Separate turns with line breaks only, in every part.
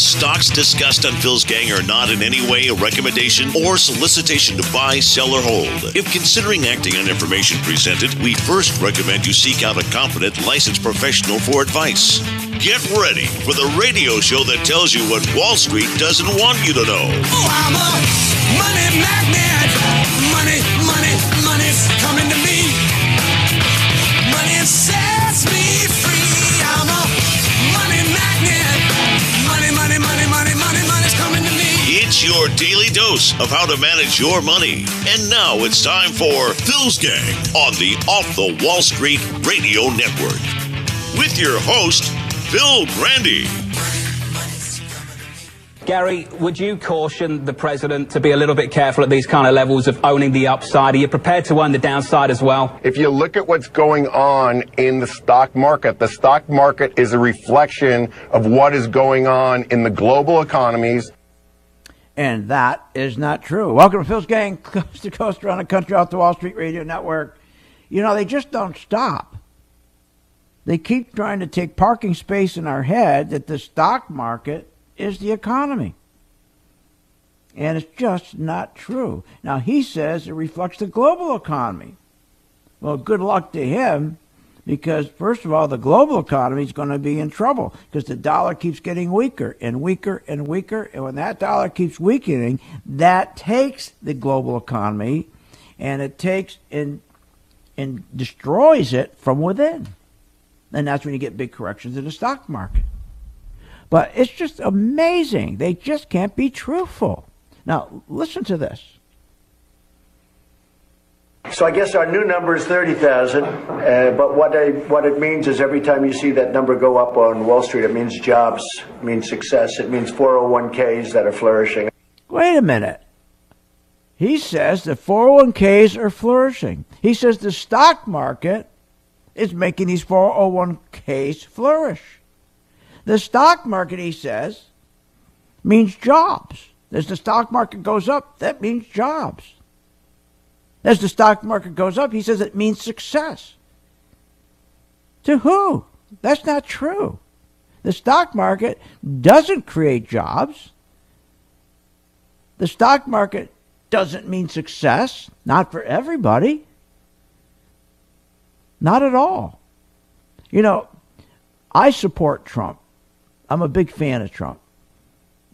stocks discussed on Phil's Gang are not in any way a recommendation or solicitation to buy, sell, or hold. If considering acting on information presented, we first recommend you seek out a competent, licensed professional for advice. Get ready for the radio show that tells you what Wall Street doesn't want you to know.
Oh, I'm a money magnet. Money, money, money's coming to me. Money sets me free. I'm a money magnet. Money, money, money, money, money, money's coming to me.
It's your daily dose of how to manage your money. And now it's time for Phil's Gang on the Off the Wall Street Radio Network. With your host, Phil Grandy.
Gary, would you caution the president to be a little bit careful at these kind of levels of owning the upside? Are you prepared to own the downside as well?
If you look at what's going on in the stock market is a reflection of what is going on in the global economies.
And that is not true. Welcome to Phil's Gang, coast to coast around the country, off the Wall Street Radio Network. You know, they just don't stop. They keep trying to take parking space in our head that the stock market is the economy. And it's just not true. Now, he says it reflects the global economy. Well, good luck to him, because, first of all, the global economy is going to be in trouble because the dollar keeps getting weaker and weaker and weaker. And when that dollar keeps weakening, that takes the global economy and it takes and destroys it from within. And that's when you get big corrections in the stock market. But it's just amazing. They just can't be truthful. Now, listen to this.
So I guess our new number is 30,000, but what it means is every time you see that number go up on Wall Street, it means jobs, it means success, it means 401ks that are flourishing.
Wait a minute. He says the 401ks are flourishing. He says the stock market is making these 401ks flourish. The stock market, he says, means jobs. As the stock market goes up, that means jobs. As the stock market goes up, he says it means success. To who? That's not true. The stock market doesn't create jobs. The stock market doesn't mean success. Not for everybody. Not at all. You know, I support Trump. I'm a big fan of Trump.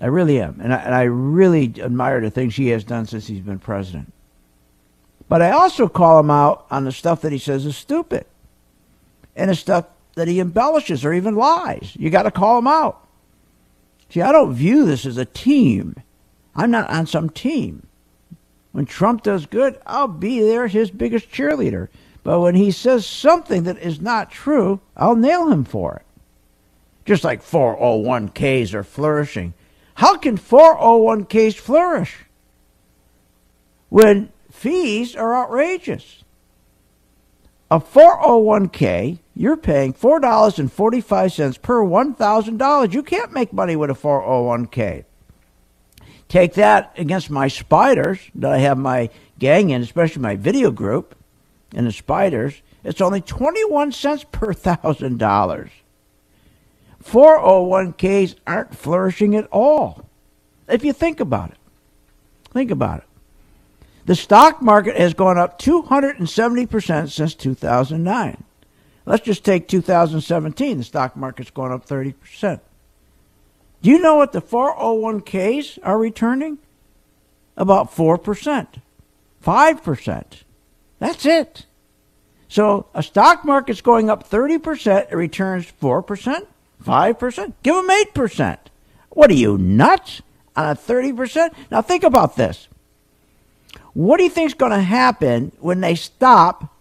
I really am. And I really admire the things he has done since he's been president. But I also call him out on the stuff that he says is stupid. And the stuff that he embellishes or even lies. You got to call him out. See, I don't view this as a team. I'm not on some team. When Trump does good, I'll be there, his biggest cheerleader. But when he says something that is not true, I'll nail him for it. Just like 401ks are flourishing. How can 401ks flourish when fees are outrageous? A 401k, you're paying $4.45 per $1,000. You can't make money with a 401k. Take that against my spiders that I have my gang in, especially my video group and the spiders. It's only 21 cents per $1,000. 401ks aren't flourishing at all. If you think about it. Think about it. The stock market has gone up 270% since 2009. Let's just take 2017. The stock market's gone up 30%. Do you know what the 401ks are returning? About 4%. 5%. That's it. So a stock market's going up 30%. It returns 4%. 5%? Give them 8%. What are you, nuts? On a 30%? Now think about this. What do you think is going to happen when they stop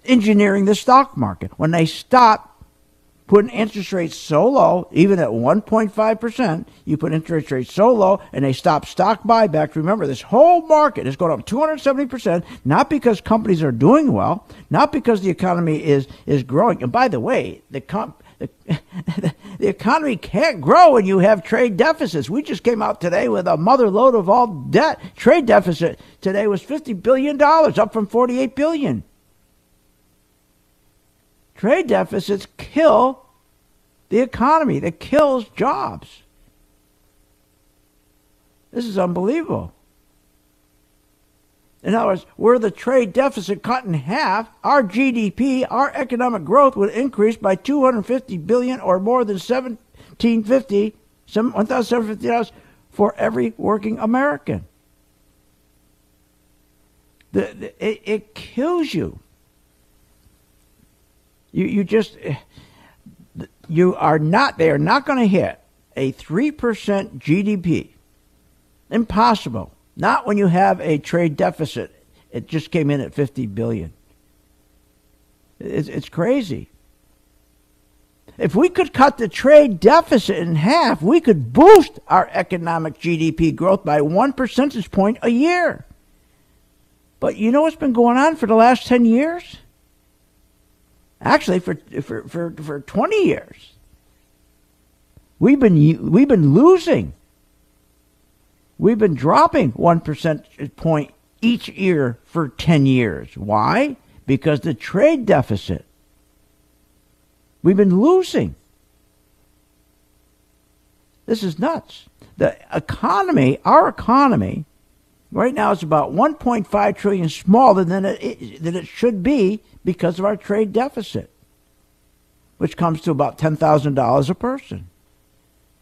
engineering the stock market? When they stop putting interest rates so low, even at 1.5%, you put interest rates so low and they stop stock buybacks. Remember, this whole market is going up 270%, not because companies are doing well, not because the economy is growing. And by the way, the economy can't grow when you have trade deficits. We just came out today with a mother load of all debt. Trade deficit today was $50 billion, up from $48 billion. Trade deficits kill the economy. That kills jobs. This is unbelievable. In other words, were the trade deficit cut in half, our GDP, our economic growth would increase by $250 billion or more than $1,750 for every working American. It kills you. They are not going to hit a 3% GDP. Impossible. Not when you have a trade deficit. It just came in at $50 billion. It's crazy. If we could cut the trade deficit in half, we could boost our economic GDP growth by 1 percentage point a year. But you know what's been going on for the last 10 years? Actually, for 20 years. We've been losing. We've been dropping 1 percentage point each year for 10 years. Why? Because the trade deficit. We've been losing. This is nuts. The economy, our economy, right now is about 1.5 trillion smaller than it should be because of our trade deficit, which comes to about $10,000 a person.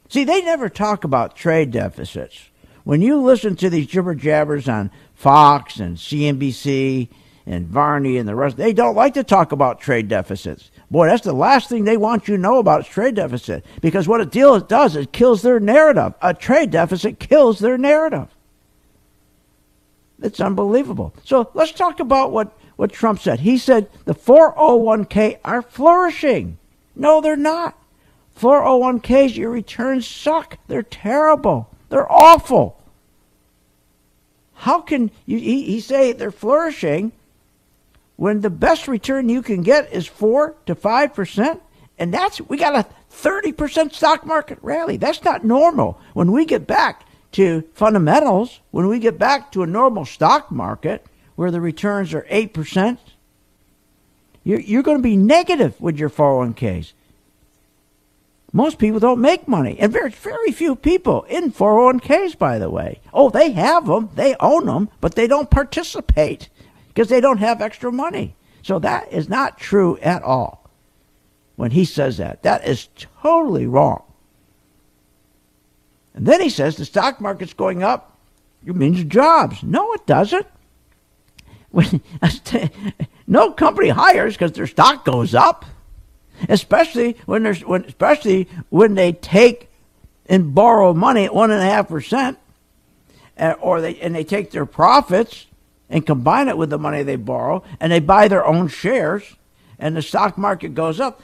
See, they never talk about trade deficits. When you listen to these jibber jabbers on Fox and CNBC and Varney and the rest, they don't like to talk about trade deficits. Boy, that's the last thing they want you to know about is trade deficit, because what it does, it kills their narrative. A trade deficit kills their narrative. It's unbelievable. So let's talk about what Trump said. He said the 401k are flourishing. No, they're not. 401ks, your returns suck. They're terrible. They're awful. How can he say they're flourishing when the best return you can get is 4 to 5%? And we got a 30% stock market rally. That's not normal. When we get back to fundamentals, when we get back to a normal stock market where the returns are 8%, you're going to be negative with your 401ks. Most people don't make money. And very few people in 401ks, by the way. Oh, they have them. They own them. But they don't participate because they don't have extra money. So that is not true at all when he says that. That is totally wrong. And then he says the stock market's going up. It means jobs. No, it doesn't. No company hires because their stock goes up. Especially when they take and borrow money at 1.5%, or they take their profits and combine it with the money they borrow, and they buy their own shares, and the stock market goes up.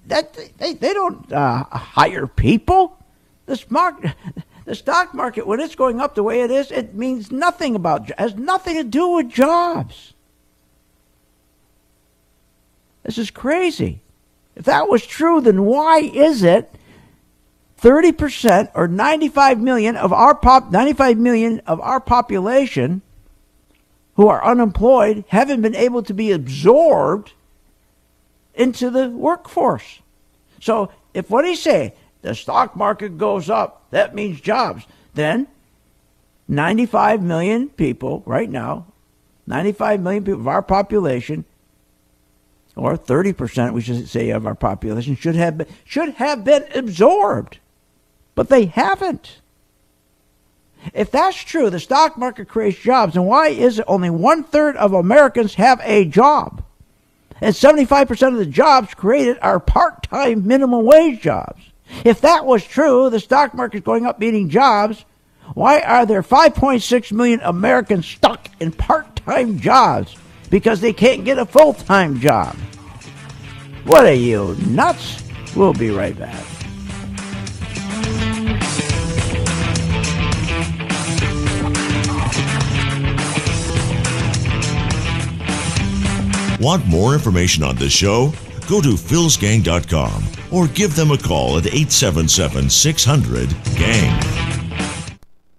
They don't hire people. The stock market, when it's going up the way it is, it means nothing has nothing to do with jobs. This is crazy. If that was true, then why is it 30% or 95 million of our population who are unemployed haven't been able to be absorbed into the workforce? So if what he's saying, the stock market goes up, that means jobs, then 95 million people right now, 95 million people of our population, or 30%, we should say, of our population should have been absorbed, but they haven't. If that's true, the stock market creates jobs, then why is it only 1/3 of Americans have a job, and 75% of the jobs created are part-time minimum wage jobs? If that was true, the stock market going up, meaning jobs. Why are there 5.6 million Americans stuck in part-time jobs? Because they can't get a full-time job. What are you, nuts? We'll be right back.
Want more information on this show? Go to philsgang.com or give them a call at 877-600-GANG.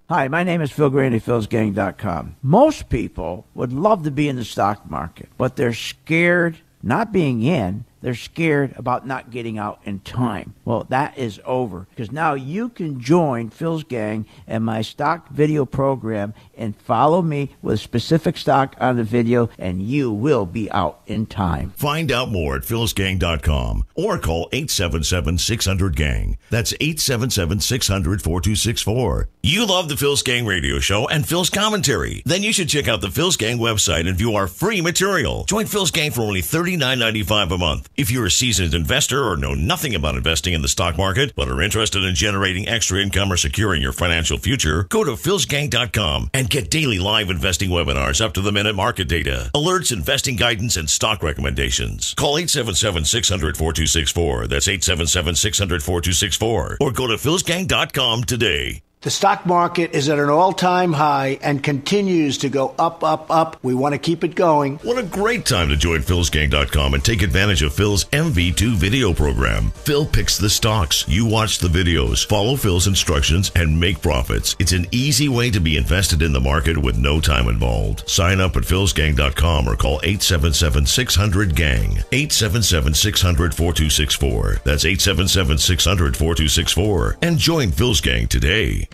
Hi, my name is Phil Grandy, philsgang.com. Most people would love to be in the stock market, but they're scared, not being in, They're scared about not getting out in time. Well, that is over because now you can join Phil's gang and my stock video program and follow me with specific stock on the video, and you will be out in time.
Find out more at philsgang.com or call 877-600-GANG. That's 877-600-4264. You love the Phil's Gang radio show and Phil's commentary? Then you should check out the Phil's Gang website and view our free material. Join Phil's Gang for only $39.95 a month. If you're a seasoned investor or know nothing about investing in the stock market but are interested in generating extra income or securing your financial future, go to philsgang.com and get daily live investing webinars, up-to-the-minute market data, alerts, investing guidance, and stock recommendations. Call 877-600-4264. That's 877-600-4264. Or go to philsgang.com today.
The stock market is at an all-time high and continues to go up, up, up. We want to keep it going.
What a great time to join philsgang.com and take advantage of Phil's MV2 video program. Phil picks the stocks. You watch the videos, follow Phil's instructions, and make profits. It's an easy way to be invested in the market with no time involved. Sign up at philsgang.com or call 877-600-GANG. 877-600-4264. That's 877-600-4264. And join Phil's Gang today.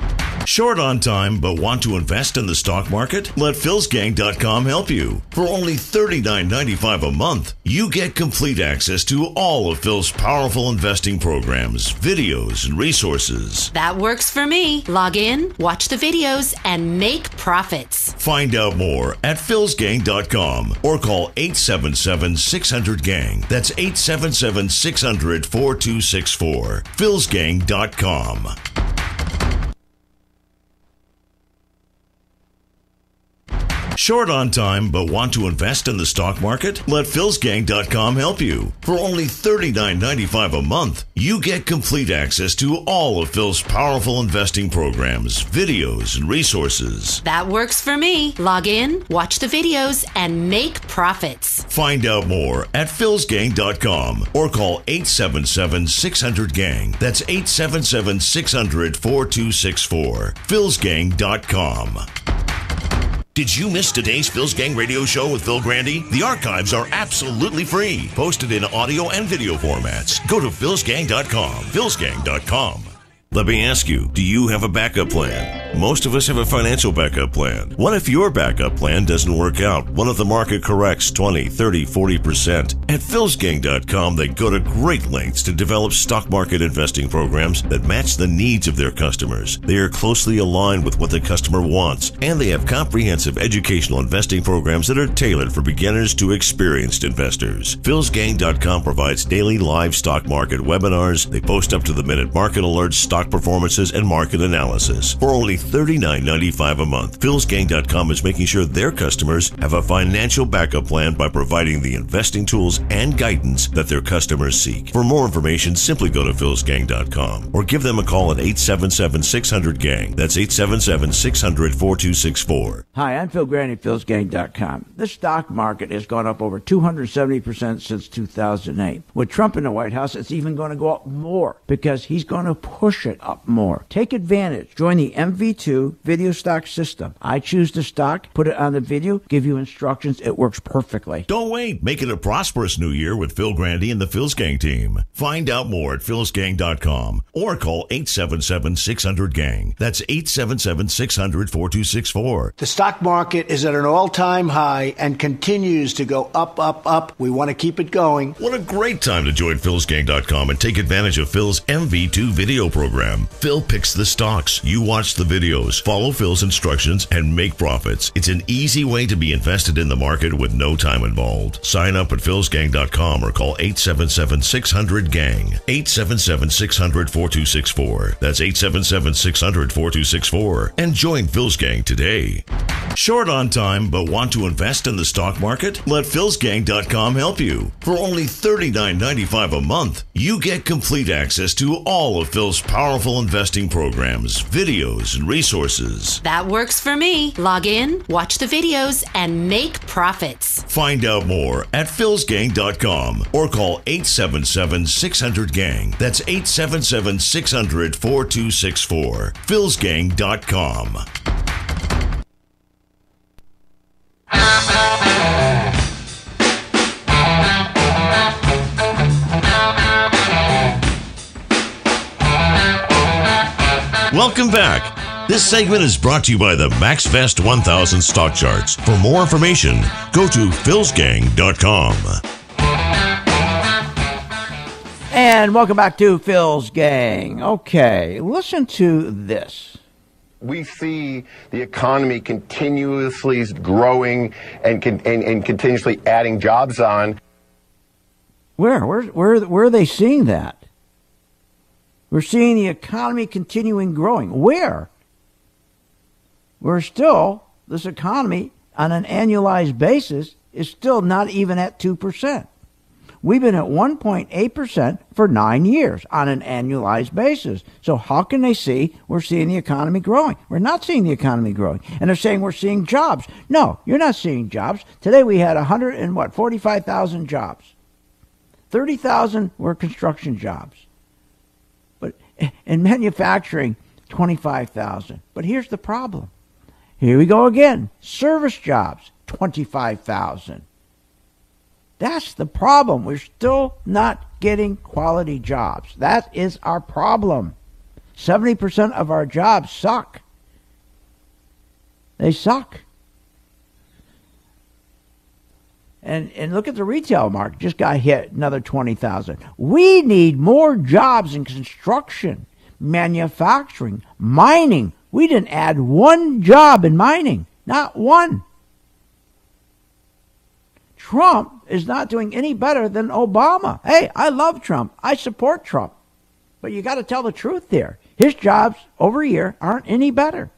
Short on time but want to invest in the stock market? Let philsgang.com help you. For only $39.95 a month, you get complete access to all of Phil's powerful investing programs, videos, and resources.
That works for me. Log in, watch the videos, and make profits.
Find out more at philsgang.com or call 877-600-GANG. That's 877-600-4264. philsgang.com. Short on time but want to invest in the stock market? Let philsgang.com help you. For only $39.95 a month, you get complete access to all of Phil's powerful investing programs, videos, and resources.
That works for me. Log in, watch the videos, and make profits.
Find out more at philsgang.com or call 877-600-GANG. That's 877-600-4264. philsgang.com. Did you miss today's Phil's Gang radio show with Phil Grandy? The archives are absolutely free, posted in audio and video formats. Go to philsgang.com, philsgang.com. Let me ask you, do you have a backup plan? Most of us have a financial backup plan. What if your backup plan doesn't work out? What if the market corrects 20, 30, 40%? At philsgang.com, they go to great lengths to develop stock market investing programs that match the needs of their customers. They are closely aligned with what the customer wants, and they have comprehensive educational investing programs that are tailored for beginners to experienced investors. philsgang.com provides daily live stock market webinars. They post up-to-the-minute market alerts, stock performances, and market analysis. For only $39.95 a month, philsgang.com is making sure their customers have a financial backup plan by providing the investing tools and guidance that their customers seek. For more information, simply go to philsgang.com or give them a call at 877-600-GANG. That's 877-600-4264.
Hi, I'm Phil Grandy, philsgang.com. The stock market has gone up over 270% since 2008. With Trump in the White House, it's even going to go up more because he's going to push it up more. Take advantage. Join the MV2 video stock system. I choose the stock, put it on the video, give you instructions. It works perfectly.
Don't wait. Make it a prosperous new year with Phil Grandy and the Phil's Gang team. Find out more at philsgang.com or call 877-600-GANG. That's 877-600-4264.
The stock market is at an all-time high and continues to go up, up, up. We want to keep it going.
What a great time to join philsgang.com and take advantage of Phil's MV2 video program. Phil picks the stocks. You watch the videos, follow Phil's instructions, and make profits. It's an easy way to be invested in the market with no time involved. Sign up at philsgang.com or call 877-600-GANG. 877-600-4264. That's 877-600-4264. And join Phil's Gang today. Short on time but want to invest in the stock market? Let philsgang.com help you. For only $39.95 a month, you get complete access to all of Phil's powerful investing programs, videos, and resources.
That works for me. Log in, watch the videos, and make profits.
Find out more at philsgang.com or call 877-600-GANG. That's 877-600-4264. philsgang.com. Welcome back. This segment is brought to you by the MaxVest 1000 stock charts. For more information, go to philsgang.com.
And welcome back to Phil's Gang. Okay, listen to this.
We see the economy continuously growing and continuously adding jobs on.
Where are they seeing that? We're seeing the economy continuing growing. Where? We're still, this economy on an annualized basis is still not even at 2%. We've been at 1.8% for 9 years on an annualized basis. So how can they see we're seeing the economy growing? We're not seeing the economy growing. And they're saying we're seeing jobs. No, you're not seeing jobs. Today we had 45,000 jobs. 30,000 were construction jobs. But in manufacturing, 25,000. But here's the problem. Here we go again. Service jobs, 25,000. That's the problem. We're still not getting quality jobs. That is our problem. 70% of our jobs suck. They suck. And look at the retail market. Just got hit another 20,000. We need more jobs in construction, manufacturing, mining. We didn't add one job in mining. Not one. Trump is not doing any better than Obama. Hey, I love Trump. I support Trump. But you got to tell the truth there. His jobs over here aren't any better.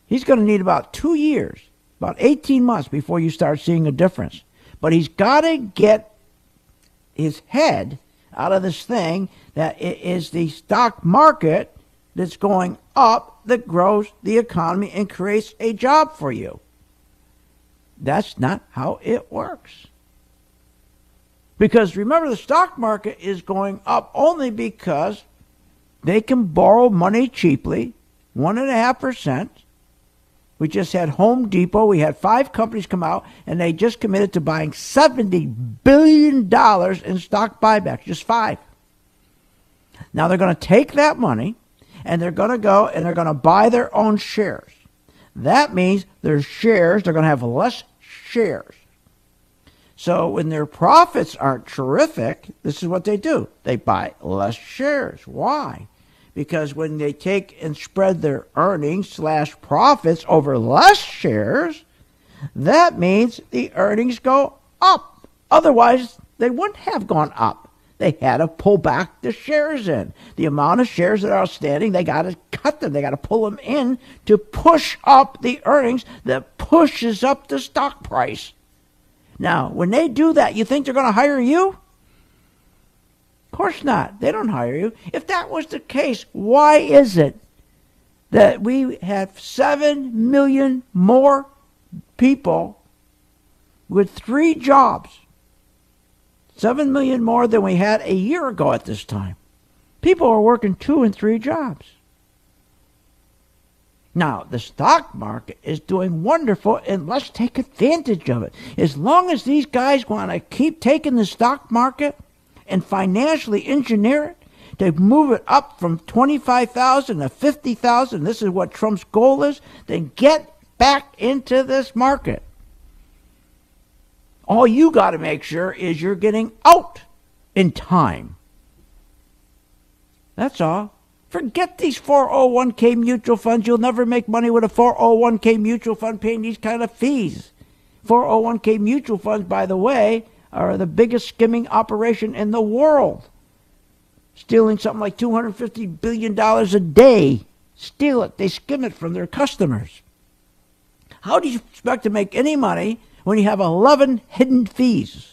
He's going to need about 2 years, about 18 months before you start seeing a difference. But he's got to get his head out of this thing that it is the stock market that's going up that grows the economy and creates a job for you. That's not how it works. Because remember, the stock market is going up only because they can borrow money cheaply, 1.5%. We just had Home Depot. We had 5 companies come out, and they just committed to buying $70 billion in stock buybacks, just 5. Now they're going to take that money, and they're going to go and they're going to buy their own shares. That means their shares, they're going to have less shares. So when their profits aren't terrific, this is what they do. They buy less shares. Why? Because when they take and spread their earnings / profits over less shares, that means the earnings go up. Otherwise, they wouldn't have gone up. They had to pull back the shares in. The amount of shares that are outstanding, they got to cut them. They got to pull them in to push up the earnings that pushes up the stock price. Now, when they do that, you think they're going to hire you? Of course not. They don't hire you. If that was the case, why is it that we have 7 million more people with 3 jobs? 7 million more than we had a year ago at this time. People are working 2 and 3 jobs. Now, the stock market is doing wonderful, and let's take advantage of it. As long as these guys want to keep taking the stock market and financially engineer it to move it up from 25,000 to 50,000, this is what Trump's goal is, then get back into this market. All you got to make sure is you're getting out in time. That's all. Forget these 401k mutual funds. You'll never make money with a 401k mutual fund paying these kind of fees. 401k mutual funds, by the way, are the biggest skimming operation in the world. Stealing something like $250 billion a day. Steal it. They skim it from their customers. How do you expect to make any money when you have 11 hidden fees?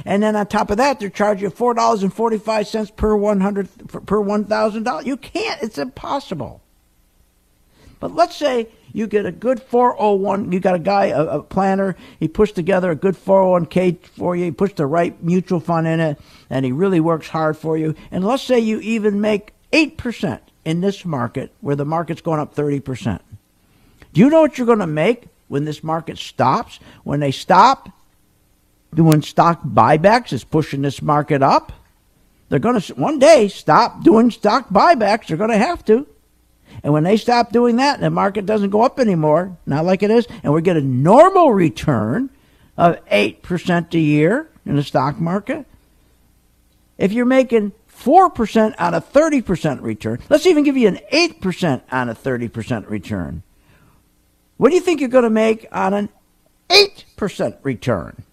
And then on top of that, they're charging you $4.45 per $1,000. You can't. It's impossible. But let's say you get a good 401. You got a guy, a planner. He puts together a good 401k for you. He puts the right mutual fund in it, and he really works hard for you. And let's say you even make 8% in this market, where the market's going up 30%. Do you know what you're going to make when this market stops? When they stop doing stock buybacks, is pushing this market up. They're going to one day stop doing stock buybacks. They're going to have to. And when they stop doing that, the market doesn't go up anymore, not like it is, and we get a normal return of 8% a year in the stock market. If you're making 4% on a 30% return, let's even give you an 8% on a 30% return. What do you think you're going to make on an 8% return?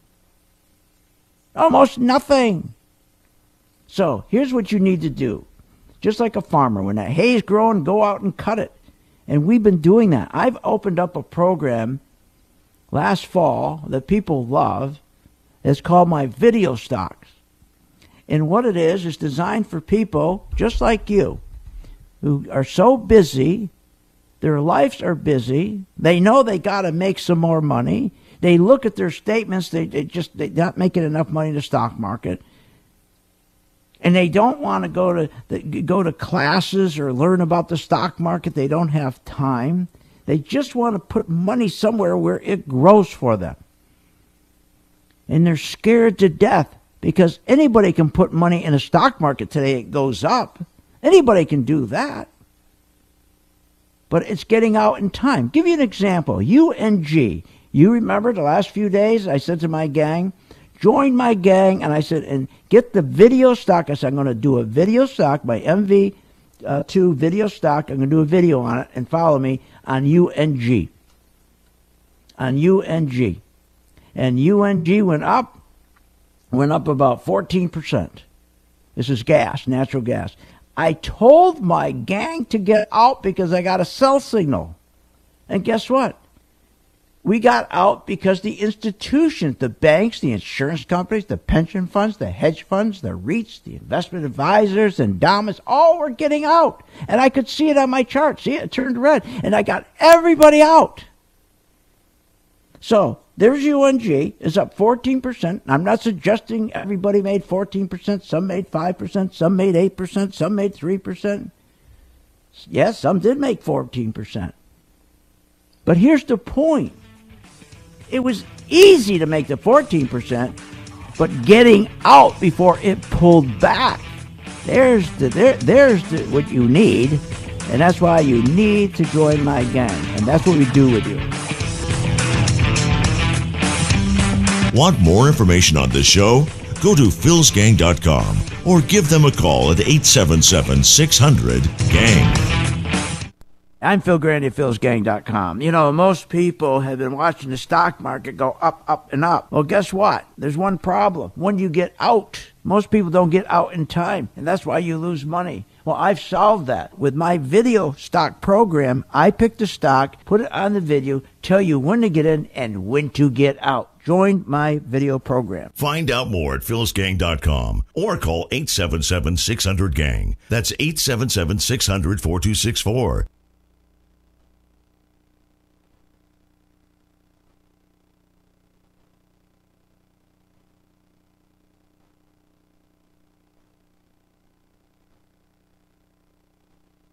Almost nothing. So here's what you need to do. Just like a farmer, when that hay's growing, go out and cut it. And we've been doing that. I've opened up a program last fall that people love. It's called my Video Stocks. And what it is designed for people just like you who are so busy, their lives are busy, they know they got to make some more money. They look at their statements, they're not making enough money in the stock market. And they don't want to go to classes or learn about the stock market. They don't have time. They just want to put money somewhere where it grows for them. And they're scared to death because anybody can put money in a stock market today. It goes up. Anybody can do that. But it's getting out in time. Give you an example. UNG. You remember the last few days I said to my gang, join my gang, and I said, and get the video stock. I said, I'm going to do a video stock, my MV2 video stock. I'm going to do a video on it, and follow me on UNG. On UNG. And UNG went up about 14%. This is gas, natural gas. I told my gang to get out because I got a sell signal. And guess what? We got out because the institutions, the banks, the insurance companies, the pension funds, the hedge funds, the REITs, the investment advisors, endowments, all were getting out. And I could see it on my chart. See, it turned red. And I got everybody out. So there's UNG. It's up 14%. I'm not suggesting everybody made 14%. Some made 5%. Some made 8%. Some made 3%. Yes, some did make 14%. But here's the point. It was easy to make the 14%, but getting out before it pulled back, there's what you need, and that's why you need to join my gang, and that's what we do with you.
Want more information on this show? Go to philsgang.com or give them a call at 877-600-GANG.
I'm Phil Grandy at philsgang.com. You know, most people have been watching the stock market go up, up, and up. Well, guess what? There's one problem. When you get out, most people don't get out in time, and that's why you lose money. Well, I've solved that. With my video stock program, I pick the stock, put it on the video, tell you when to get in and when to get out. Join my video program.
Find out more at philsgang.com or call 877-600-GANG. That's 877-600-4264.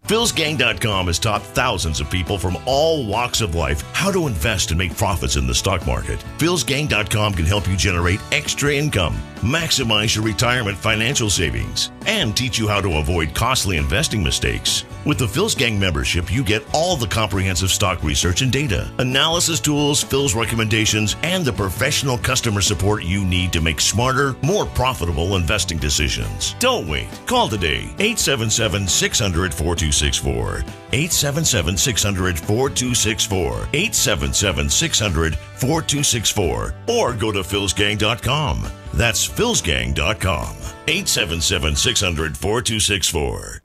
philsgang.com has taught thousands of people from all walks of life how to invest and make profits in the stock market. philsgang.com can help you generate extra income, maximize your retirement financial savings, and teach you how to avoid costly investing mistakes. With the Phil's Gang membership, you get all the comprehensive stock research and data, analysis tools, Phil's recommendations, and the professional customer support you need to make smarter, more profitable investing decisions. Don't wait. Call today, 877-600-4264. 877-600-4264. 877-600-4264. Or go to philsgang.com. That's philsgang.com. 877-600-4264.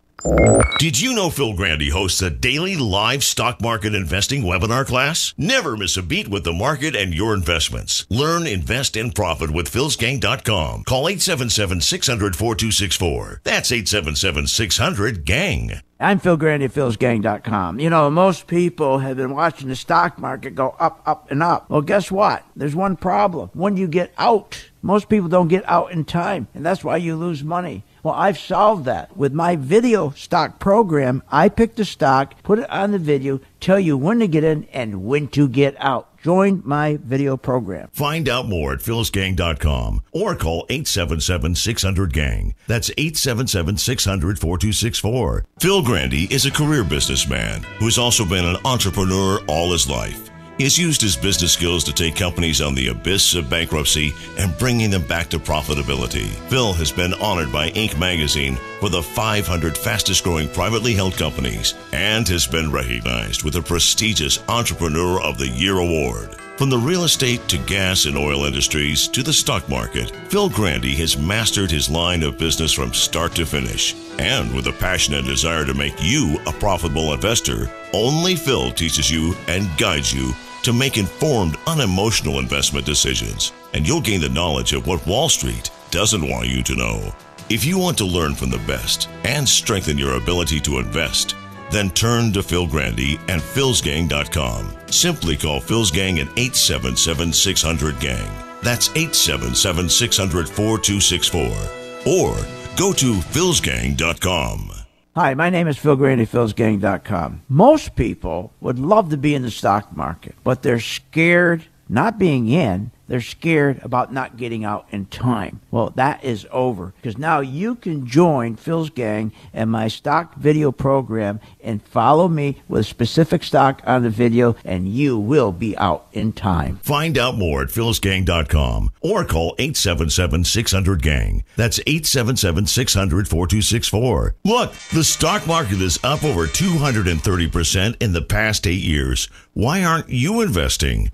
Did you know Phil Grandy hosts a daily live stock market investing webinar class? Never miss a beat with the market and your investments. Learn, invest, and profit with philsgang.com. Call 877-600-4264. That's 877-600-GANG.
I'm Phil Grandy at philsgang.com. You know, most people have been watching the stock market go up, up, and up. Well, guess what? There's one problem. When you get out, most people don't get out in time, and that's why you lose money. Well, I've solved that. With my video stock program, I pick the stock, put it on the video, tell you when to get in and when to get out. Join my video program.
Find out more at philsgang.com or call 877-600-GANG. That's 877-600-4264. Phil Grandy is a career businessman who has also been an entrepreneur all his life. He has used his business skills to take companies on the abyss of bankruptcy and bringing them back to profitability. Phil has been honored by Inc. magazine for the 500 fastest growing privately held companies and has been recognized with the prestigious Entrepreneur of the Year award. From the real estate to gas and oil industries to the stock market, Phil Grandy has mastered his line of business from start to finish. And with a passion and desire to make you a profitable investor, only Phil teaches you and guides you to make informed, unemotional investment decisions. And you'll gain the knowledge of what Wall Street doesn't want you to know. If you want to learn from the best and strengthen your ability to invest, then turn to Phil Grandy and philsgang.com. Simply call Phil's Gang at 877-600-GANG. That's 877-600-4264. Or go to philsgang.com.
Hi, my name is Phil Grandy, philsgang.com. Most people would love to be in the stock market, but they're scared not being in. They're scared about not getting out in time. Well, that is over because now you can join Phil's Gang and my stock video program and follow me with specific stock on the video, and you will be out in time.
Find out more at philsgang.com or call 877-600-GANG. That's 877-600-4264. Look, the stock market is up over 230% in the past 8 years. Why aren't you investing?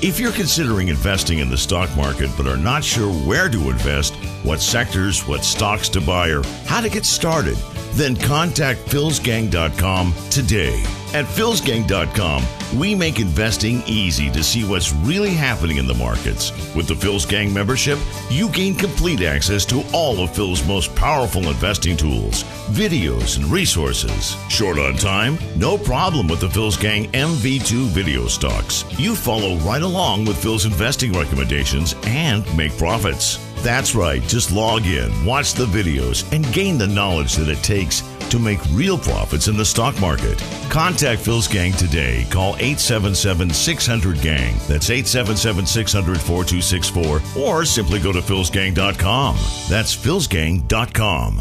If you're considering investing in the stock market but are not sure where to invest, what sectors, what stocks to buy, or how to get started, then contact philsgang.com today. At philsgang.com, we make investing easy to see what's really happening in the markets. With the Phil's Gang membership, you gain complete access to all of Phil's most powerful investing tools, videos, and resources. Short on time? No problem with the Phil's Gang MV2 video stocks. You follow right along with Phil's investing recommendations and make profits. That's right, just log in, watch the videos, and gain the knowledge that it takes to make real profits in the stock market. Contact Phil's Gang today. Call 877-600-GANG. That's 877-600-4264. Or simply go to philsgang.com. That's philsgang.com.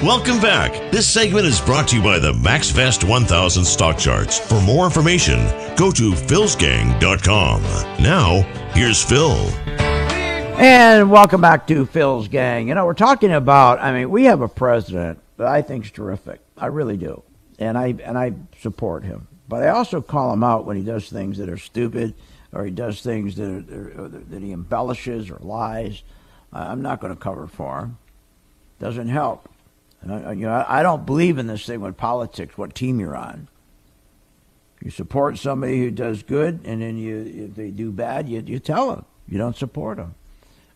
Welcome back. This segment is brought to you by the MaxVest 1000 stock charts. For more information, go to philsgang.com. Now, here's Phil.
And welcome back to Phil's Gang. You know, we're talking about, we have a president that I think is terrific. I really do. And I support him. But I also call him out when he does things that are stupid or he does things that he embellishes or lies. I'm not going to cover for him. Doesn't help. And I don't believe in this thing with politics, what team you're on. You support somebody who does good, and then if they do bad, you tell them. You don't support them.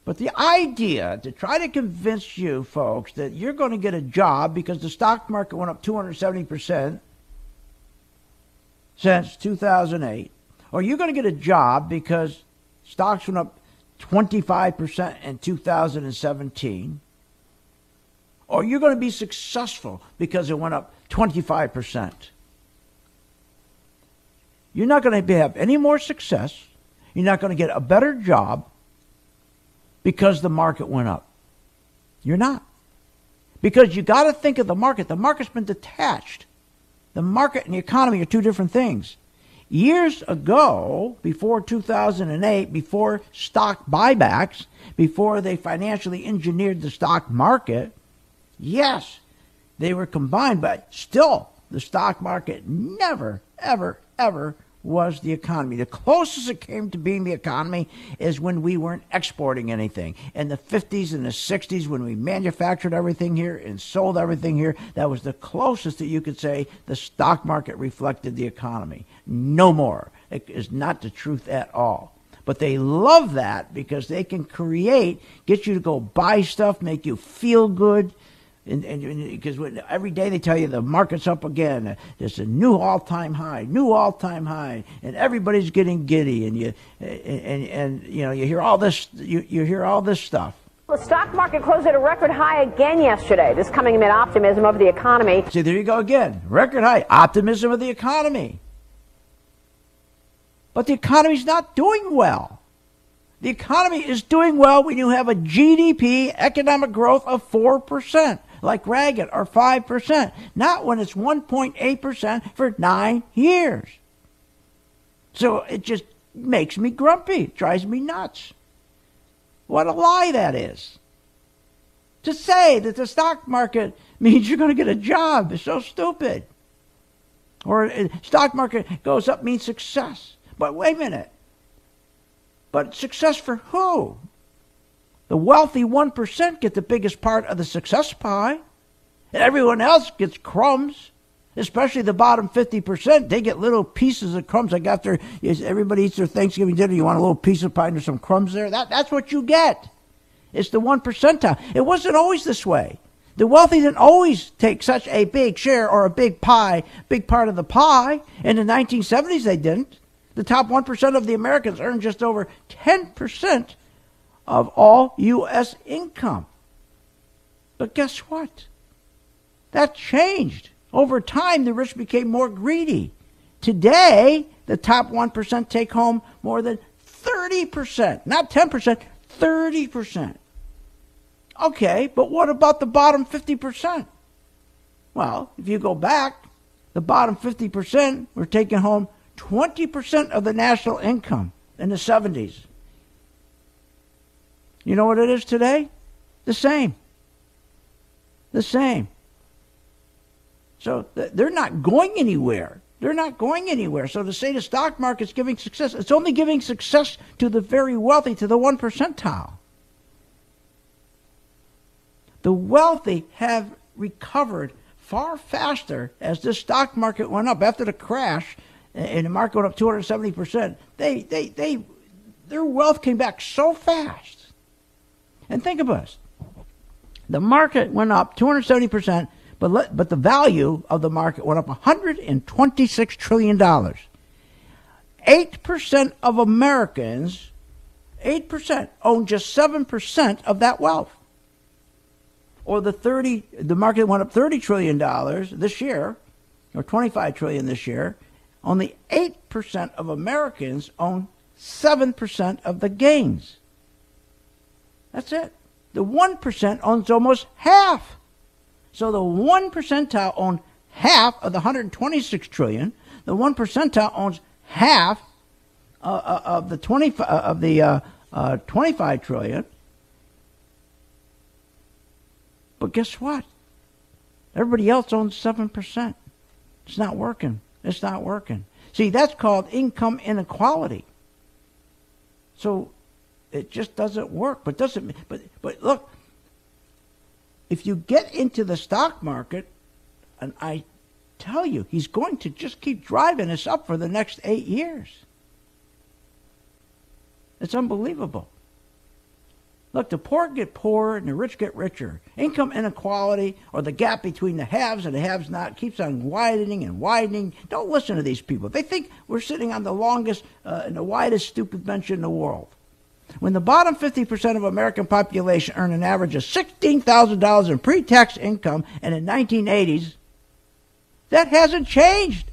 But the idea to try to convince you folks that you're going to get a job because the stock market went up 270% since 2008, or you're going to get a job because stocks went up 25% in 2017, or you're going to be successful because it went up 25%. You're not going to have any more success. You're not going to get a better job because the market went up. You're not. Because you got to think of the market. The market's been detached. The market and the economy are two different things. Years ago, before 2008, before stock buybacks, before they financially engineered the stock market, yes, they were combined, but still, the stock market never, ever, ever was the economy. The closest it came to being the economy is when we weren't exporting anything. In the 50s and the 60s, when we manufactured everything here and sold everything here, that was the closest that you could say the stock market reflected the economy. No more. It is not the truth at all. But they love that because they can get you to go buy stuff, make you feel good. And because every day they tell you the market's up again, there's a new all-time high, and everybody's getting giddy, and you hear all this, you hear all this stuff.
The stock market closed at a record high again yesterday. This coming amid optimism of the economy.
See, there you go again, record high, optimism of the economy. But the economy's not doing well. The economy is doing well when you have a GDP, economic growth of 4%. Like Reagan, or 5%, not when it's 1.8% for 9 years. So it just makes me grumpy. It drives me nuts. What a lie that is. To say that the stock market means you're going to get a job is so stupid. Or stock market goes up means success. But wait a minute. But success for who? The wealthy 1% get the biggest part of the success pie, and everyone else gets crumbs, especially the bottom 50%. They get little pieces of crumbs. Like after everybody eats their Thanksgiving dinner, you want a little piece of pie and there's some crumbs there. That's what you get. It's the 1%. It wasn't always this way. The wealthy didn't always take such a big share or a big pie, big part of the pie. In the 1970s, they didn't. The top 1% of the Americans earned just over 10% of all U.S. income. But guess what? That changed. Over time, the rich became more greedy. Today, the top 1% take home more than 30%. Not 10%, 30%. Okay, but what about the bottom 50%? Well, if you go back, the bottom 50% were taking home 20% of the national income in the 70s. You know what it is today? The same. The same. So they're not going anywhere. They're not going anywhere. So to say the stock market's giving success, it's only giving success to the very wealthy, to the 1%. The wealthy have recovered far faster as this stock market went up. After the crash, and the market went up 270%, their wealth came back so fast. And think about it. The market went up 270%, but the value of the market went up $126 trillion. 8% of Americans, 8% own just 7% of that wealth. Or the market went up $30 trillion this year, or $25 trillion this year. Only 8% of Americans own 7% of the gains. That's it. The 1% owns almost half. So the 1% own half of the $126 trillion. The 1% owns half of the 25 trillion. But guess what? Everybody else owns 7%. It's not working. It's not working. See, that's called income inequality. So it just doesn't work. But look, if you get into the stock market, and I tell you, he's going to just keep driving us up for the next 8 years. It's unbelievable. Look, the poor get poorer and the rich get richer. Income inequality, or the gap between the haves and the have-not, keeps on widening and widening. Don't listen to these people. They think we're sitting on the longest and the widest stupid bench in the world. When the bottom 50% of American population earn an average of $16,000 in pre-tax income, and in the 1980s, that hasn't changed.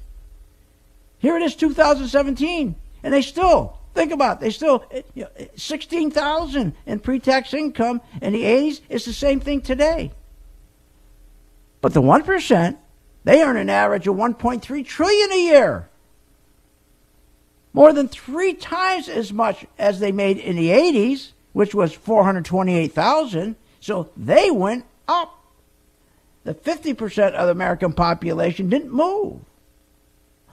Here it is, 2017, and they still... Think about it. They still, $16,000 in pre-tax income in the 80s. It's the same thing today. But the 1%, they earn an average of $1.3 trillion a year. More than 3 times as much as they made in the 80s, which was $428,000. So they went up. The 50% of the American population didn't move.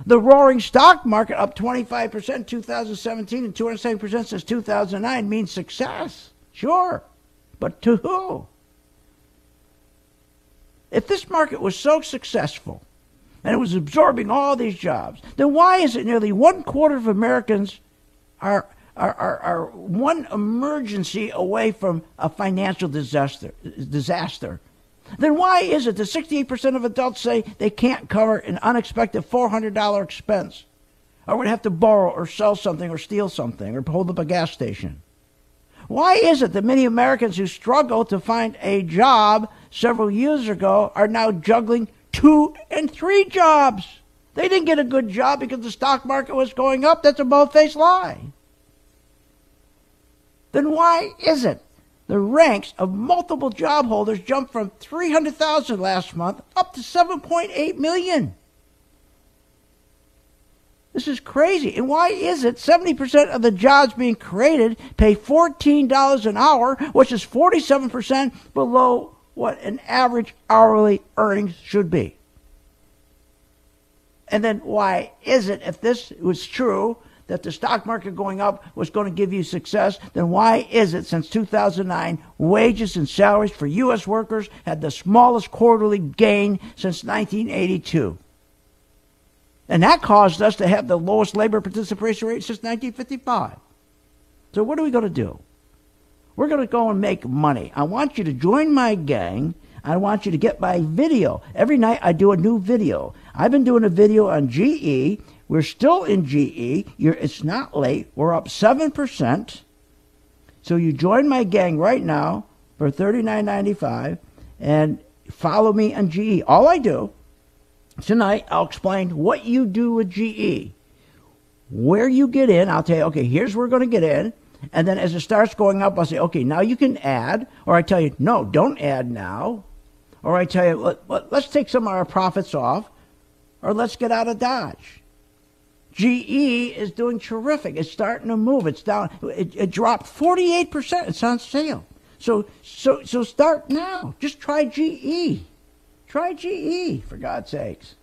The roaring stock market up 25% in 2017 and 207% since 2009 means success. Sure. But to who? If this market was so successful and it was absorbing all these jobs, then why is it nearly 1/4 of Americans are one emergency away from a financial disaster? Then why is it that 68% of adults say they can't cover an unexpected $400 expense, or would have to borrow or sell something or steal something or hold up a gas station? Why is it that many Americans who struggled to find a job several years ago are now juggling 2 and 3 jobs? They didn't get a good job because the stock market was going up. That's a bold-faced lie. Then why is it the ranks of multiple job holders jumped from 300,000 last month up to 7.8 million? This is crazy. And why is it 70% of the jobs being created pay $14 an hour, which is 47% below what an average hourly earnings should be? And then why is it, if this was true, that the stock market going up was going to give you success, then why is it since 2009 wages and salaries for U.S. workers had the smallest quarterly gain since 1982? And that caused us to have the lowest labor participation rate since 1955. So what are we going to do? We're going to go and make money. I want you to join my gang. I want you to get my video. Every night I do a new video. I've been doing a video on GE. We're still in GE. It's not late. We're up 7%. So you join my gang right now for $39.95 and follow me on GE. All I do, tonight I'll explain what you do with GE. Where you get in, I'll tell you, okay, here's where we're going to get in. And then as it starts going up, I'll say, okay, now you can add. Or I tell you, no, don't add now. Or I tell you, let's take some of our profits off. Or let's get out of Dodge. GE is doing terrific. It's starting to move. It's down. It dropped 48%. It's on sale. So start now. Just try GE. Try GE, for God's sakes.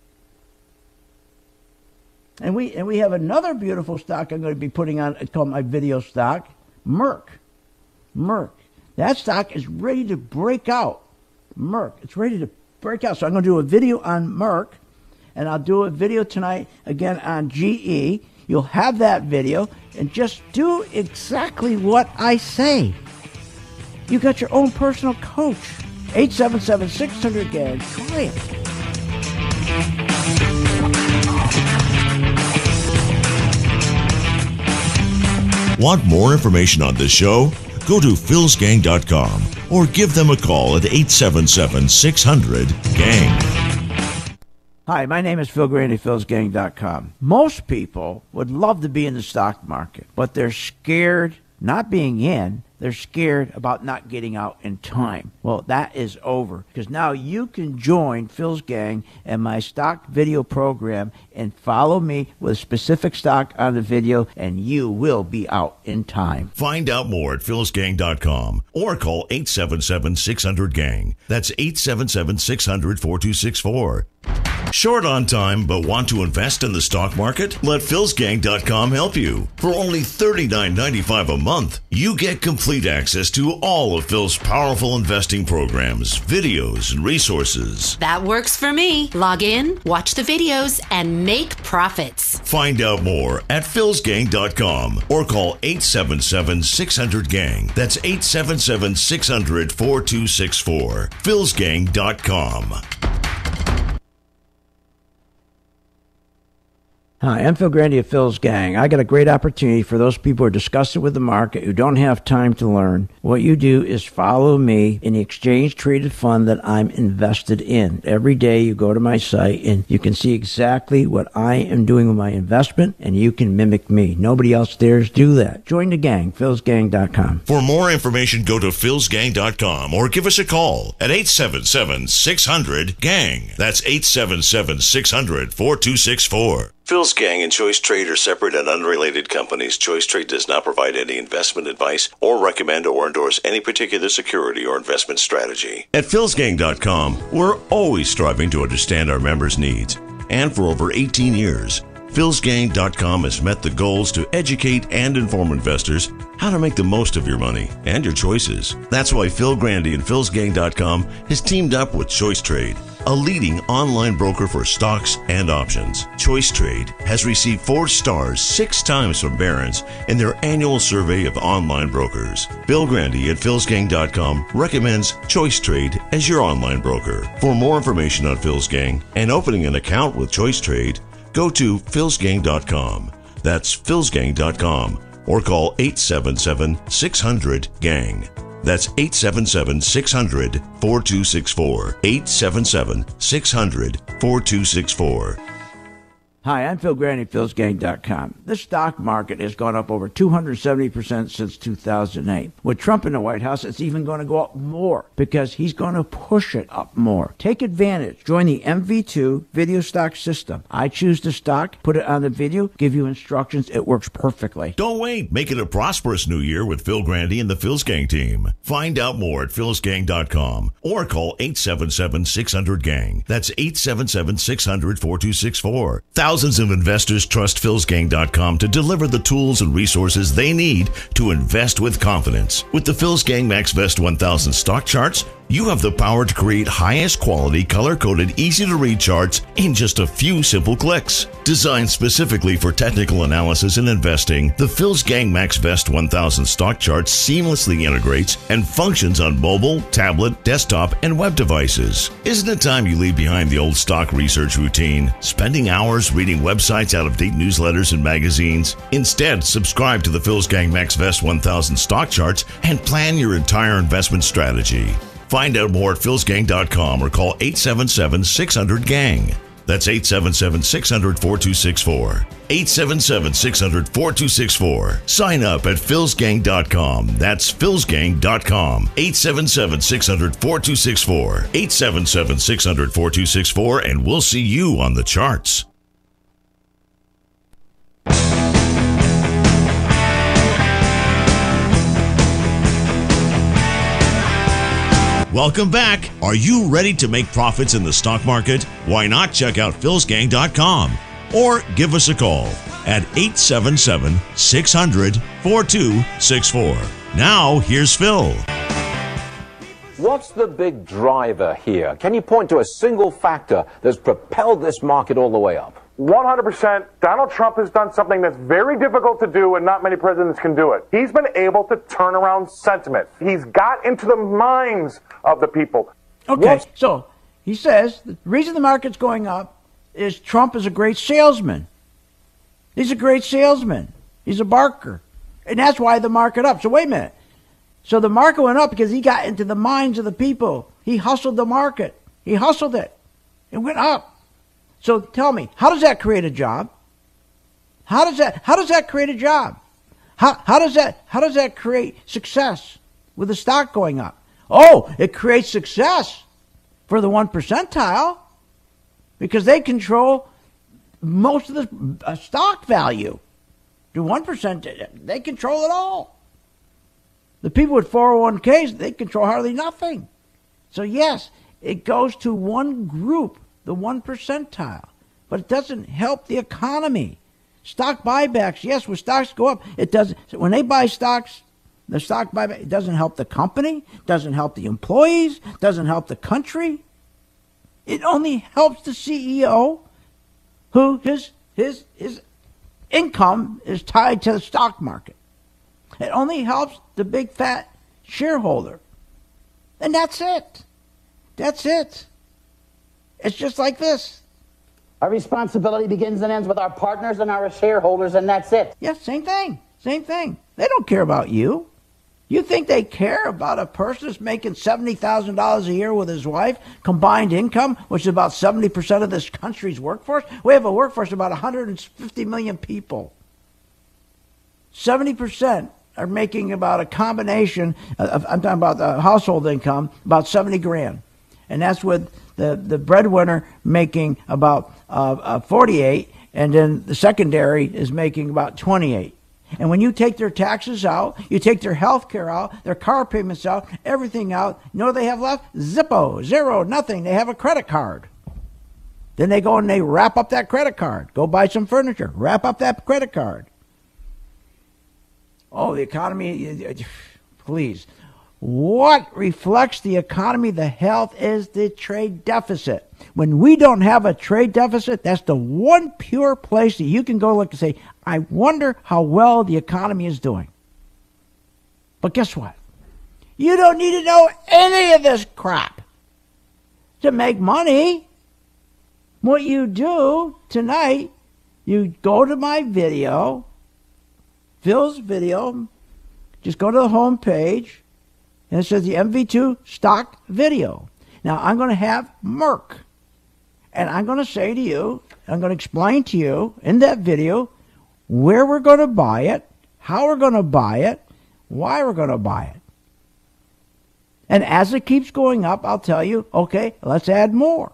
And we have another beautiful stock I'm going to be putting on. It's called my video stock, Merck. That stock is ready to break out. Merck. It's ready to break out. So I'm going to do a video on Merck. And I'll do a video tonight, again, on GE. You'll have that video, and just do exactly what I say. You got your own personal coach. 877-600-GAG. Try
it. Want more information on this show? Go to philsgang.com or give them a call at 877-600-GANG.
Hi, my name is Phil Grandy, philsgang.com. Most people would love to be in the stock market, but they're scared not being in. They're scared about not getting out in time. Well, that is over, because now you can join Phil's Gang and my stock video program and follow me with a specific stock on the video, and you will be out in time.
Find out more at philsgang.com or call 877-600-GANG. That's 877-600-4264. Short on time but want to invest in the stock market? Let philsgang.com help you. For only $39.95 a month, you get complete access to all of Phil's powerful investing programs, videos, and resources.
That works for me. Log in, watch the videos, and make profits.
Find out more at philsgang.com or call 877-600-GANG. That's 877-600-4264. philsgang.com.
Hi, I'm Phil Grandy of Phil's Gang. I got a great opportunity for those people who are disgusted with the market, who don't have time to learn. What you do is follow me in the exchange-traded fund that I'm invested in. Every day you go to my site and you can see exactly what I am doing with my investment, and you can mimic me. Nobody else dares do that. Join the gang, philsgang.com.
For more information, go to philsgang.com or give us a call at 877-600-GANG. That's 877-600-4264. Phil's Gang and Choice Trade are separate and unrelated companies. Choice Trade does not provide any investment advice or recommend or endorse any particular security or investment strategy. At philsgang.com, we're always striving to understand our members' needs. And for over 18 years, PhilsGang.com has met the goals to educate and inform investors how to make the most of your money and your choices. That's why Phil Grandy and PhilsGang.com has teamed up with Choice Trade, a leading online broker for stocks and options. Choice Trade has received 4 stars 6 times from Barron's in their annual survey of online brokers. Phil Grandy at PhilsGang.com recommends Choice Trade as your online broker. For more information on Phil's Gang and opening an account with Choice Trade, go to philsgang.com. That's philsgang.com, or call 877-600-GANG. That's 877-600-4264. 877-600-4264.
Hi, I'm Phil Grandy, philsgang.com. The stock market has gone up over 270% since 2008. With Trump in the White House, it's even going to go up more because he's going to push it up more. Take advantage. Join the MV2 video stock system. I choose the stock, put it on the video, give you instructions. It works perfectly.
Don't wait. Make it a prosperous new year with Phil Grandy and the Phil's Gang team. Find out more at philsgang.com or call 877-600-GANG. That's 877-600-4264. Thousands of investors trust philsgang.com to deliver the tools and resources they need to invest with confidence. With the Phil's Gang Max Vest 1000 stock charts, you have the power to create highest quality, color-coded, easy-to-read charts in just a few simple clicks. Designed specifically for technical analysis and investing, the Phil's Gang Max Vest 1000 stock chart seamlessly integrates and functions on mobile, tablet, desktop, and web devices. Isn't it time you leave behind the old stock research routine, spending hours reading websites, out-of-date newsletters, and magazines? Instead, subscribe to the Phil's Gang Max Vest 1000 stock charts and plan your entire investment strategy. Find out more at philsgang.com or call 877-600-GANG. That's 877-600-4264. 877-600-4264. Sign up at philsgang.com. That's philsgang.com. 877-600-4264. 877-600-4264, and we'll see you on the charts. Welcome back. Are you ready to make profits in the stock market? Why not check out philsgang.com or give us a call at 877-600-4264. Now, here's Phil.
What's the big driver here? Can you point to a single factor that's propelled this market all the way up?
100%. Donald Trump has done something that's very difficult to do and not many presidents can do it. He's been able to turn around sentiment. He's got into the minds of the people.
Okay, so he says the reason the market's going up is Trump is a great salesman. He's a great salesman. He's a barker. And that's why the market up. So wait a minute. So the market went up because he got into the minds of the people. He hustled the market. He hustled it. It went up. So tell me, how does that create a job? How does that create a job? How does that create success with the stock going up? Oh, it creates success for the 1 percentile because they control most of the stock value. The 1%, they control it all. The people with 401ks, they control hardly nothing. So yes, it goes to one group, the 1 percentile, but it doesn't help the economy. Stock buybacks, yes, when stocks go up, it doesn't. When they buy stocks, the stock buyback, it doesn't help the company, doesn't help the employees, doesn't help the country. It only helps the CEO, who his income is tied to the stock market. It only helps the big fat shareholder, and that's it. That's it. It's just like this.
Our responsibility begins and ends with our partners and our shareholders, and that's it.
Yeah, same thing. Same thing. They don't care about you. You think they care about a person that's making $70,000 a year with his wife, combined income, which is about 70% of this country's workforce? We have a workforce of about 150 million people. 70% are making about a combination of, I'm talking about the household income, about 70 grand. And that's with the breadwinner making about 48, and then the secondary is making about 28. And when you take their taxes out, you take their health care out, their car payments out, everything out, you know what they have left? Zippo, zero, nothing. They have a credit card. Then they go and they wrap up that credit card. Go buy some furniture. Wrap up that credit card. Oh, the economy, please. What reflects the economy, the health, is the trade deficit. When we don't have a trade deficit, that's the one pure place that you can go look and say, I wonder how well the economy is doing. But guess what? You don't need to know any of this crap to make money. What you do tonight, you go to my video, Phil's video, just go to the home page, and it says the MV2 stock video. Now, I'm going to have Merck, and I'm going to say to you, I'm going to explain to you in that video where we're going to buy it, how we're going to buy it, why we're going to buy it. And as it keeps going up, I'll tell you, okay, let's add more.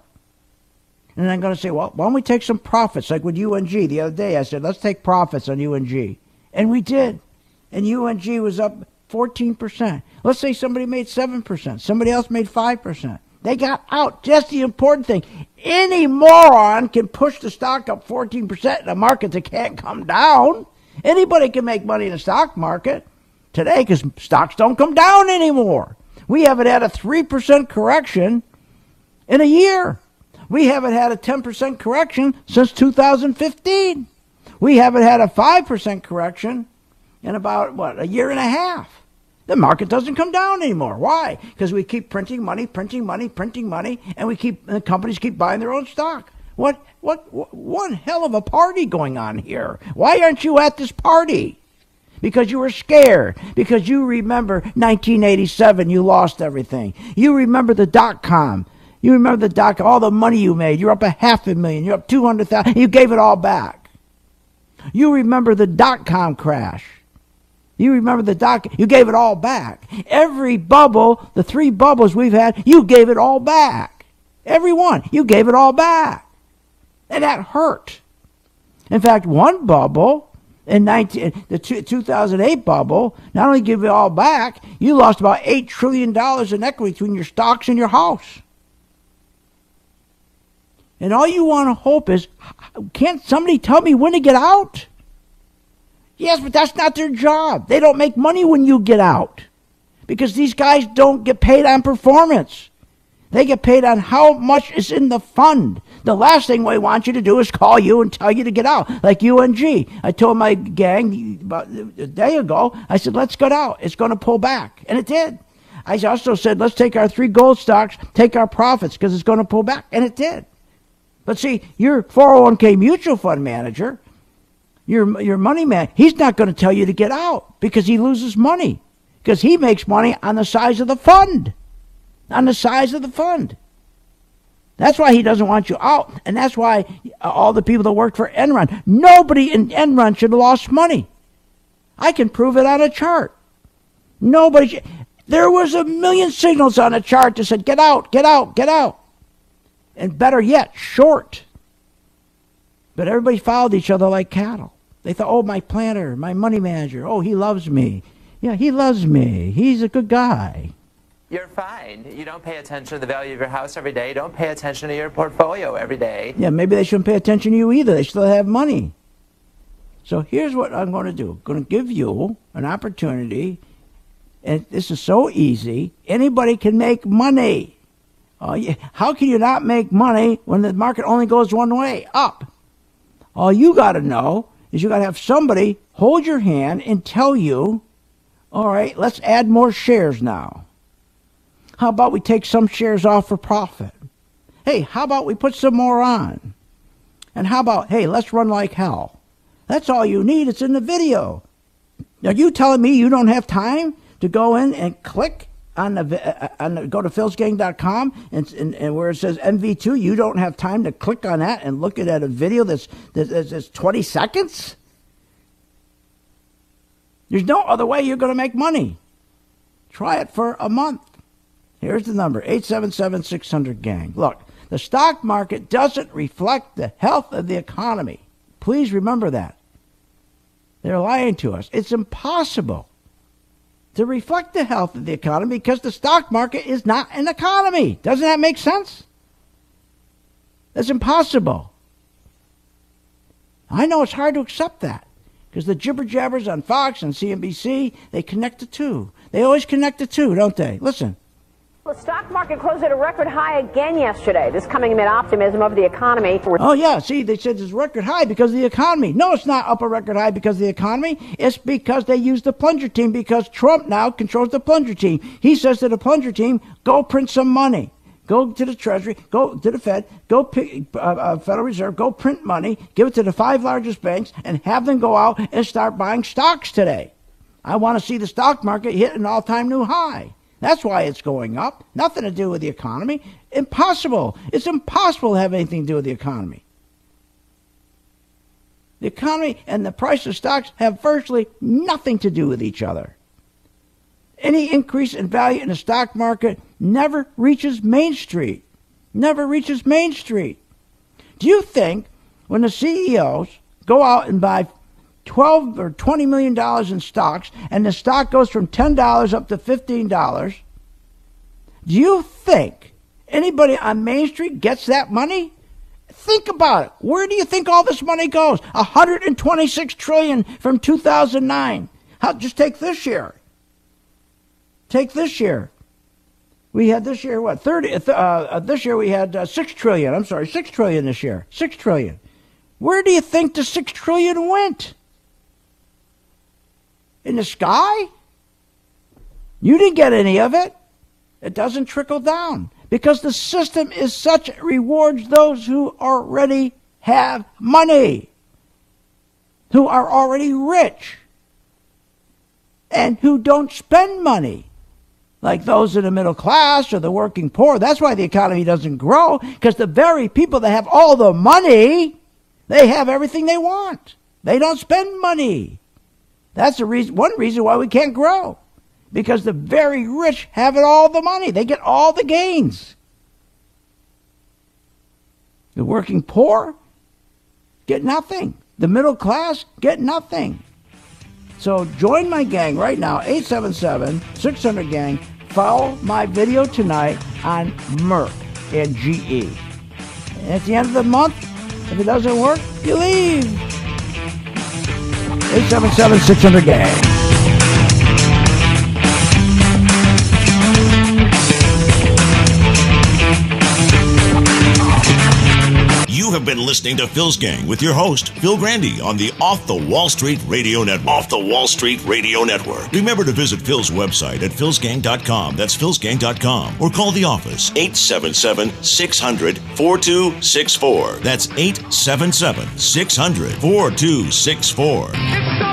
And I'm going to say, well, why don't we take some profits, like with UNG. The other day I said, let's take profits on UNG. And we did. And UNG was up 14%. Let's say somebody made 7%. Somebody else made 5%. They got out. Just the important thing. Any moron can push the stock up 14% in a market that can't come down. Anybody can make money in the stock market today because stocks don't come down anymore. We haven't had a 3% correction in a year. We haven't had a 10% correction since 2015. We haven't had a 5% correction in about, a year and a half. The market doesn't come down anymore. Why? Because we keep printing money, and the companies keep buying their own stock. What one hell of a party going on here. Why aren't you at this party? Because you were scared. Because you remember 1987, you lost everything. You remember the dot-com. You remember all the money you made. You're up $500,000. You're up $200,000. You gave it all back. You remember the dot-com crash. You remember you gave it all back. Every bubble, the 3 bubbles we've had, you gave it all back. Every one. You gave it all back. And that hurt. In fact, one bubble, the 2008 bubble, not only gave it all back, you lost about $8 trillion in equity between your stocks and your house. And all you want to hope is, can't somebody tell me when to get out? Yes, but that's not their job. They don't make money when you get out. Because these guys don't get paid on performance. They get paid on how much is in the fund. The last thing we want you to do is call you and tell you to get out. Like UNG. I told my gang about a day ago, I said, let's get out. It's going to pull back. And it did. I also said, let's take our 3 gold stocks, take our profits, because it's going to pull back. And it did. But see, your 401k mutual fund manager, your money man, he's not going to tell you to get out because he loses money. Because he makes money on the size of the fund. On the size of the fund. That's why he doesn't want you out. And that's why all the people that worked for Enron, nobody in Enron should have lost money. I can prove it on a chart. There was 1 million signals on a chart that said, get out, get out, get out. And better yet, short. But everybody followed each other like cattle. They thought, oh, my planner, my money manager, oh, he loves me. Yeah, he loves me. He's a good guy.
You're fine. You don't pay attention to the value of your house every day. You don't pay attention to your portfolio every day.
Yeah, maybe they shouldn't pay attention to you either. They still have money. So here's what I'm going to do. I'm going to give you an opportunity. And this is so easy. Anybody can make money. How can you not make money when the market only goes one way, up? All you got to know is you got to have somebody hold your hand and tell you, all right, let's add more shares now. How about we take some shares off for profit? Hey, how about we put some more on? And how about, hey, let's run like hell? That's all you need. It's in the video. Are you telling me you don't have time to go in and click on go to philsgang.com and where it says MV2, you don't have time to click on that and look at a video that's 20 seconds? There's no other way you're going to make money. Try it for a month. Here's the number, 877-600-GANG. Look, the stock market doesn't reflect the health of the economy. Please remember that. They're lying to us. It's impossible to reflect the health of the economy because the stock market is not an economy. Doesn't that make sense? That's impossible. I know it's hard to accept that because the jibber jabbers on Fox and CNBC, they connect the two. They always connect the two, don't they? Listen.
The stock market closed at a record high again yesterday. This coming amid optimism of the economy.
Oh, yeah. See, they said it's record high because of the economy. No, it's not up a record high because of the economy. It's because they used the plunger team because Trump now controls the plunger team. He says to the plunger team, go print some money. Go to the Treasury, go to the Fed, go pick, Federal Reserve, go print money, give it to the 5 largest banks, and have them go out and start buying stocks today. I want to see the stock market hit an all-time new high. That's why it's going up. Nothing to do with the economy. Impossible. It's impossible to have anything to do with the economy. The economy and the price of stocks have virtually nothing to do with each other. Any increase in value in the stock market never reaches Main Street. Never reaches Main Street. Do you think when the CEOs go out and buy $12 or $20 million in stocks and the stock goes from $10 up to $15, do you think anybody on Main Street gets that money? Think about it. Where do you think all this money goes? $126 trillion from 2009. Just take this year. Take this year. We had this year, what, 30? This year we had 6 trillion. I'm sorry, 6 trillion this year. 6 trillion. Where do you think the 6 trillion went? In the sky? You didn't get any of it. It doesn't trickle down because the system is such it rewards those who already have money, who are already rich, and who don't spend money. Like those in the middle class or the working poor. That's why the economy doesn't grow, because the very people that have all the money, they have everything they want. They don't spend money. That's the reason, one reason why we can't grow, because the very rich have all the money. They get all the gains. The working poor get nothing. The middle class get nothing. So join my gang right now, 877-600-GANG. Follow my video tonight on Merck and GE. And at the end of the month, if it doesn't work, you leave. 877-600-GANG.
You have been listening to Phil's Gang with your host, Phil Grandy, on the Off the Wall Street Radio Network. Off the Wall Street Radio Network. Remember to visit Phil's website at philsgang.com. That's philsgang.com. Or call the office, 877-600-4264. That's 877-600-4264.